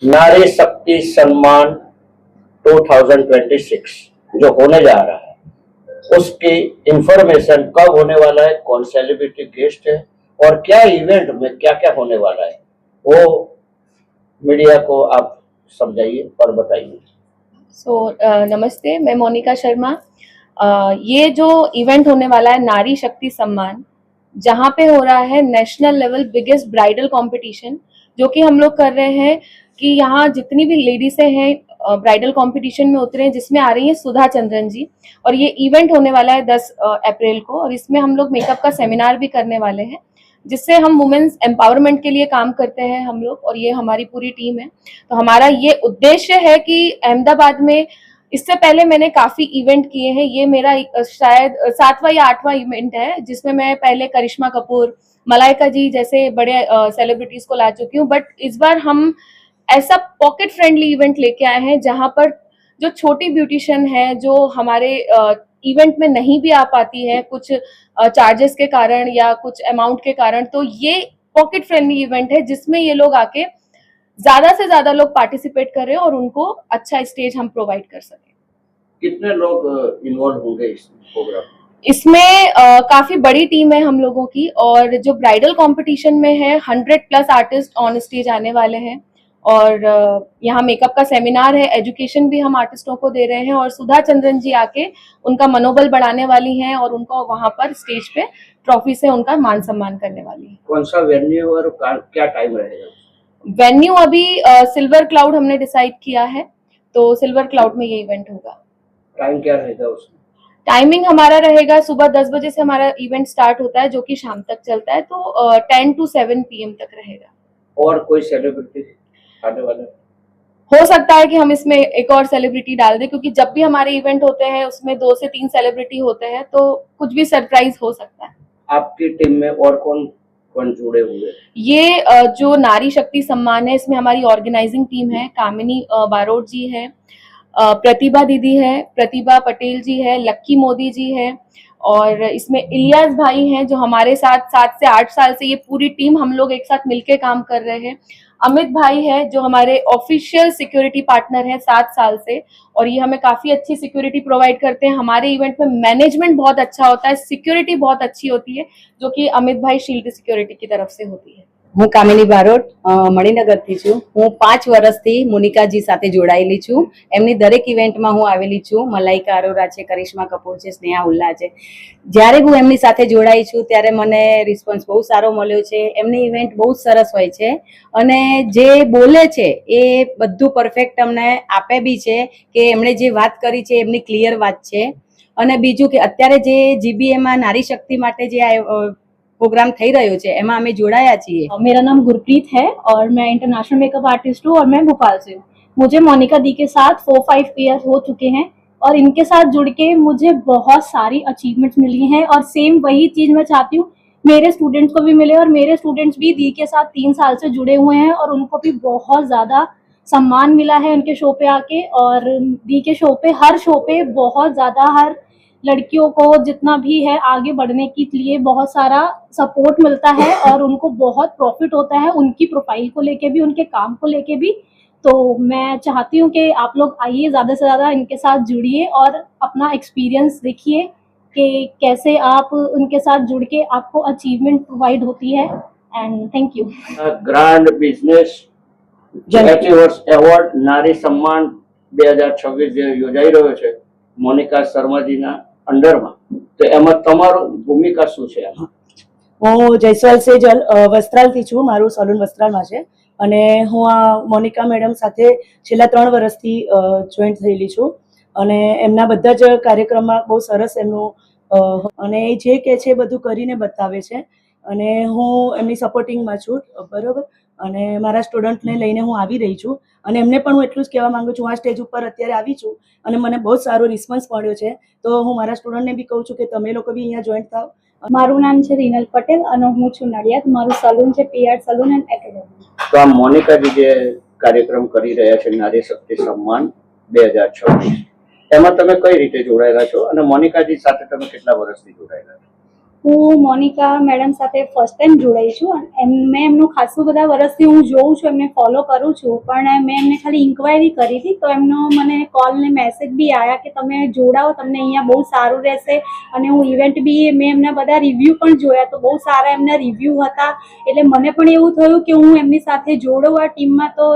नारी शक्ति सम्मान 2026 जो होने जा रहा है उसकी इंफॉर्मेशन कब होने वाला है, कौन सेलिब्रिटी गेस्ट है और क्या इवेंट में क्या क्या होने वाला है वो मीडिया को आप समझाइए और बताइए। नमस्ते, मैं मोनिका शर्मा। ये जो इवेंट होने वाला है नारी शक्ति सम्मान, जहाँ पे हो रहा है national level biggest bridal competition, जो कि हम लोग कर रहे हैं कि यहाँ जितनी भी लेडीसें हैं ब्राइडल कंपटीशन में उतरे हैं, जिसमें आ रही है सुधा चंद्रन जी। और ये इवेंट होने वाला है 10 अप्रैल को, और इसमें हम लोग मेकअप का सेमिनार भी करने वाले हैं, जिससे हम वुमेन्स एम्पावरमेंट के लिए काम करते हैं हम लोग, और ये हमारी पूरी टीम है। तो हमारा ये उद्देश्य है कि अहमदाबाद में, इससे पहले मैंने काफी इवेंट किए हैं, ये मेरा शायद 7वां या 8वां इवेंट है, जिसमें मैं पहले करिश्मा कपूर, मलाइका जी जैसे बड़े सेलिब्रिटीज को ला चुकी हूँ। बट इस बार हम ऐसा पॉकेट फ्रेंडली इवेंट लेके आए हैं जहां पर जो छोटी ब्यूटिशियन है, जो हमारे इवेंट में नहीं भी आ पाती है कुछ चार्जेस के कारण या कुछ अमाउंट के कारण, तो ये पॉकेट फ्रेंडली इवेंट है जिसमें ये लोग आके ज्यादा से ज्यादा लोग पार्टिसिपेट कर रहे हैं और उनको अच्छा स्टेज हम प्रोवाइड कर सके। कितने लोग इन्वॉल्व होंगे इस प्रोग्राम में? इसमें काफी बड़ी टीम है हम लोगों की, और जो ब्राइडल कंपटीशन में है 100+ आर्टिस्ट ऑन स्टेज आने वाले हैं, और यहाँ मेकअप का सेमिनार है, एजुकेशन भी हम आर्टिस्टों को दे रहे हैं, और सुधा चंद्रन जी आके उनका मनोबल बढ़ाने वाली हैं और उनको वहां पर स्टेज पे ट्रॉफी से उनका मान सम्मान करने वाली है। कौन सा वेन्यू और क्या टाइम रहेगा? वेन्यू अभी सिल्वर क्लाउड हमने डिसाइड किया है, तो सिल्वर क्लाउड में ये इवेंट होगा। टाइम क्या रहेगा उसमें? टाइमिंग हमारा रहेगा सुबह 10 बजे से हमारा इवेंट स्टार्ट होता है, जो कि शाम तक चलता है, तो 10 to 7 PM तक रहेगा। और कोई सेलिब्रिटी आने वाले? हो सकता है कि हम इसमें एक और सेलिब्रिटी डाल दें, क्योंकि जब भी हमारे इवेंट होते हैं उसमें 2 से 3 सेलिब्रिटी होते हैं, तो कुछ भी सरप्राइज हो सकता है। आपकी टीम में और कौन कौन जुड़े हुए? ये जो नारी शक्ति सम्मान है, इसमें हमारी ऑर्गेनाइजिंग टीम है, कामिनी बारोट जी है, प्रतिभा दीदी है, प्रतिभा पटेल जी है, लक्की मोदी जी है, और इसमें इलियास भाई हैं जो हमारे साथ 7 से 8 साल से ये पूरी टीम हम लोग एक साथ मिलके काम कर रहे हैं। अमित भाई है जो हमारे ऑफिशियल सिक्योरिटी पार्टनर है 7 साल से, और ये हमें काफी अच्छी सिक्योरिटी प्रोवाइड करते हैं। हमारे इवेंट में मैनेजमेंट बहुत अच्छा होता है, सिक्योरिटी बहुत अच्छी होती है, जो कि अमित भाई शील्ड सिक्योरिटी की तरफ से होती है। હું કામિની બારોટ મણિનગરથી છું। હું 5 વર્ષથી મોનિકાજી સાથે જોડાયેલી છું। એમની દરેક ઇવેન્ટમાં હું આવેલી છું। મલાઈકા અરોરા છે, કરિશ્મા કપૂર છે, સ્નેહા હુલ્લા છે। જ્યારે હું એમની સાથે જોડાઈ છું ત્યારે મને રિસ્પોન્સ બહુ સારો મળ્યો છે। એમની ઇવેન્ટ બહુ સરસ હોય છે અને જે બોલે છે એ બધું પરફેક્ટ અમને આપે બી છે કે એમણે જે વાત કરી છે એમની ક્લિયર વાત છે। અને બીજું કે અત્યારે જે જીબીએમાં નારી શક્તિ માટે જે प्रोग्राम થઈ રહ્યો છે એમાં અમે જોડાયા છીએ। मेरा नाम गुरप्रीत है और मैं इंटरनेशनल मेकअप आर्टिस्ट हूँ और मैं भोपाल से हूँ। मुझे मोनिका दी के साथ 4-5 ईयर्स हो चुके हैं और इनके साथ जुड़ के मुझे बहुत सारी अचीवमेंट्स मिली हैं, और सेम वही चीज़ मैं चाहती हूँ मेरे स्टूडेंट्स को भी मिले, और मेरे स्टूडेंट्स भी दी के साथ 3 साल से जुड़े हुए हैं और उनको भी बहुत ज़्यादा सम्मान मिला है उनके शो पे आके। और दी के शो पे, हर शो पे बहुत ज़्यादा हर लड़कियों को जितना भी है आगे बढ़ने के लिए बहुत सारा सपोर्ट मिलता है और उनको बहुत प्रॉफिट होता है, उनकी प्रोफाइल को लेके भी, उनके काम को लेके भी। तो मैं चाहती हूँ कि आप लोग आइए, ज़्यादा से ज़्यादा इनके साथ जुड़िए और अपना एक्सपीरियंस देखिए कि कैसे आप उनके साथ जुड़ के आपको अचीवमेंट प्रोवाइड होती है। And thank you. Grand business awards award नारी सम्मान 2026 જે યોજાઈ રહ્યો છે મોનિકા શર્માજીના અંડરમાં, તો એમાં તમારું ભૂમિકા શું છે? હું જયસ્વાલ સેજલ વસ્ત્રાલથી છું। મારું સલૂન વસ્ત્રાલમાં છે અને હું આ મોનિકા મેડમ સાથે છેલ્લા 3 વર્ષથી જોઈન્ટ થયેલી છું અને એમના બધા જ કાર્યક્રમમાં બહુ સરસ એમનું અને એ જે કહે છે બધું કરીને બતાવે છે અને હું એમની સપોર્ટિંગમાં છું, બરાબર। અને મારા સ્ટુડન્ટને લઈને હું આવી રહી છું અને એમને પણ હું એટલું જ કહેવા માંગુ છું, આ સ્ટેજ ઉપર અત્યારે આવી છું અને મને બહુ સારો રિસ્પોન્સ મળ્યો છે, તો હું મારા સ્ટુડન્ટને બી કહું છું કે તમે લોકો બી અહીંયા જોઈન્ટ થાઓ। મારું નામ છે રીનલ પટેલ અને હું છું નડિયાદ। મારું સલૂન છે PR સલૂન એન્ડ એકેડમી। તો આ મોનિકાજી જે કાર્યક્રમ કરી રહ્યા છે નારી શક્તિ સન્માન 2026, એમાં તમે કઈ રીતે જોડાયેલા છો અને મોનિકાજી સાથે તમે કેટલા વર્ષથી જોડાયેલા છો? હું મોનિકા મેડમ સાથે ફર્સ્ટ ટાઈમ જોડાઈ છું અને મેં એમનું ખાસું બધા વર્ષથી હું જોઉં છું, એમને ફોલો કરું છું, પણ મેં એમને ખાલી ઇન્ક્વાયરી કરી હતી તો એમનો મને કોલ ને મેસેજ બી આવ્યા કે તમે જોડાઓ, તમને અહીંયા બહુ સારું રહેશે. અને હું ઇવેન્ટ બી મેં એમના બધા રિવ્યૂ પણ જોયા તો બહુ સારા એમના રિવ્યૂ હતા, એટલે મને પણ એવું થયું કે હું એમની સાથે જોડાઉં આ ટીમમાં તો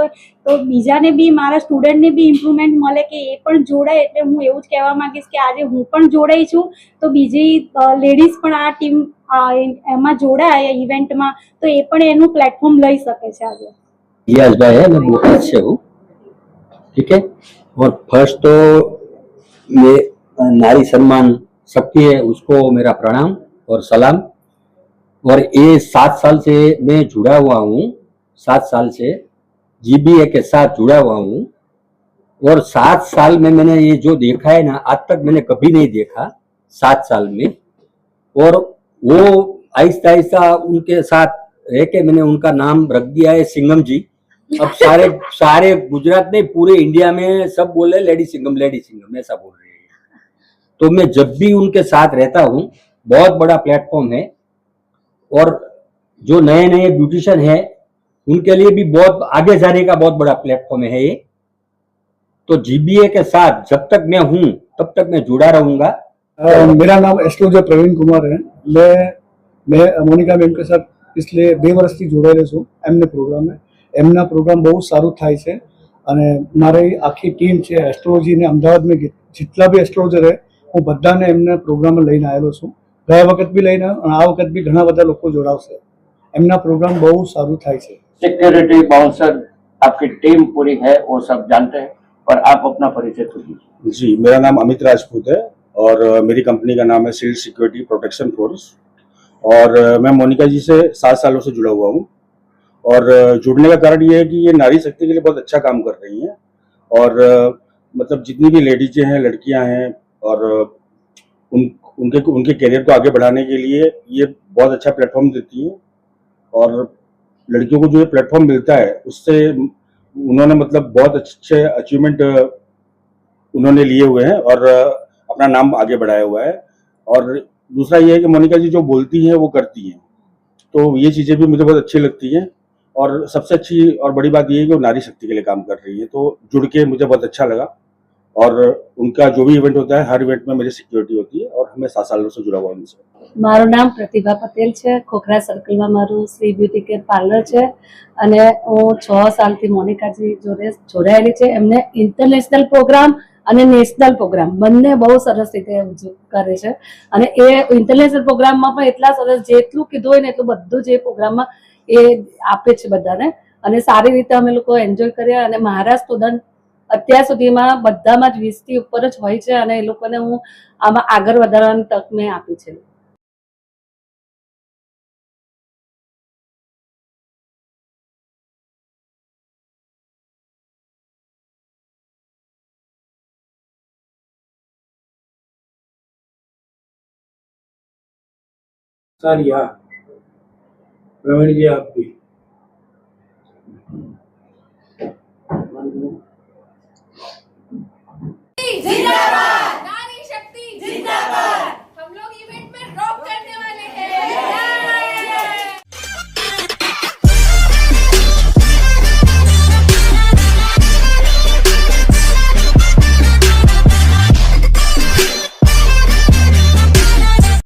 બીજાને બી મારા સ્ટુડન્ટને બી ઇમ્પ્રુવમેન્ટ મળે કે એ પણ જોડાય. એટલે હું એવું જ કહેવા માંગીશ કે આજે હું પણ જોડાઈ છું તો બીજી લેડીઝ પણ આ ટીમ એમાં જોડાય ઇવેન્ટમાં તો એ પણ એનું પ્લેટફોર્મ લઈ શકે છે આજે. यस भाई है, मैं बोकारो से हूँ। ठीक है। और फर्स्ट तो मैं नारी सम्मान शक्ति है उसको मेरा प्रणाम और सलाम। और ये 7 साल से मैं जुड़ा हुआ हूँ, 7 साल से जीबीए के साथ जुड़ा हुआ हूँ। और 7 साल में मैंने ये जो देखा है ना, आज तक मैंने कभी नहीं देखा 7 साल में। और वो आहिस्ता आहिस्ता उनके साथ रह के मैंने उनका नाम रख दिया है सिंघम जी। अब सारे सारे गुजरात में पूरे इंडिया में सब बोले लेडी सिंघम ऐसा बोल रहे हैं। तो मैं जब भी उनके साथ रहता हूँ, बहुत बड़ा प्लेटफॉर्म है। और जो नए नए ब्यूटिशियन है उनके लिए भी बहुत आगे जाने का बहुत बड़ा प्लेटफॉर्म है ये। तो जीबीए के साथ जब तक मैं हूँ तब तक मैं जुड़ा रहूंगा। मेरा नाम एस्ट्रोलॉजर प्रवीण कुमार है। मैं मोनिका मैम के साथ पिछले 2 વર્ષથી જોડાયેલો છું એમને પ્રોગ્રામે। એમના પ્રોગ્રામ બહુ સારું થાય છે અને મારી આખી ટીમ છે એસ્ટ્રોલોજીને અમદાવાદમાં જેટલા બી એસ્ટ્રોલોજર છે હું બધાને એમના પ્રોગ્રામ લઈને આવેલો છું। ગયા વખત બી લઈને આવ્યો અને આ વખત બી ઘણા બધા લોકો જોડાવશે। એમના પ્રોગ્રામ બહુ સારું થાય છે। सिक्योरिटी बाउंसर आपकी टीम पूरी है वो सब जानते हैं, पर आप अपना परिचय खुद दीजिए। जी, मेरा नाम अमित राजपूत है और मेरी कंपनी का नाम है शील्ड सिक्योरिटी प्रोटेक्शन फोर्स। और मैं मोनिका जी से 7 सालों से जुड़ा हुआ हूँ। और जुड़ने का कारण ये है कि ये नारी शक्ति के लिए बहुत अच्छा काम कर रही हैं। और मतलब जितनी भी लेडीजें हैं, लड़कियां हैं, और उनके करियर को आगे बढ़ाने के लिए ये बहुत अच्छा प्लेटफॉर्म देती हैं। और लड़कियों को जो ये प्लेटफॉर्म मिलता है उससे उन्होंने मतलब बहुत अच्छे अचीवमेंट उन्होंने लिए हुए हैं और अपना नाम आगे बढ़ाया हुआ है। और दूसरा ये है कि मोनिका जी जो बोलती हैं वो करती हैं, तो ये चीज़ें भी मुझे बहुत अच्छी लगती हैं। और सबसे अच्छी और बड़ी बात ये है कि वो नारी शक्ति के लिए काम कर रही है, तो जुड़ के मुझे बहुत अच्छा लगा। और उनका जो भी इवेंट होता है हर इवेंट में मेरी सिक्योरिटी होती है और मैं 7 सालों से जुड़ा हुआ हूँ उनसे। મારું નામ પ્રતિભા પટેલ છે। ખોખરા સર્કલમાં મારું શ્રી બ્યુટી કેર પાર્લર છે અને હું 6 સાલથી મોનિકાજી જોડે જોડાયેલી છે। એમને ઇન્ટરનેશનલ પ્રોગ્રામ અને નેશનલ પ્રોગ્રામ બંને બહુ સરસ રીતે કરે છે અને એ ઇન્ટરનેશનલ પ્રોગ્રામમાં પણ એટલા સરસ જેટલું કીધું હોય ને એટલું બધું જ એ પ્રોગ્રામમાં એ આપે છે બધાને અને સારી રીતે અમે લોકો એન્જોય કર્યા। અને મારા સ્ટુડન્ટ અત્યાર સુધીમાં બધામાં જ 20થી ઉપર જ હોય છે અને એ લોકોને હું આમાં આગળ વધારવાની તક મેં આપી છે। सर या प्रवीण जी आपकी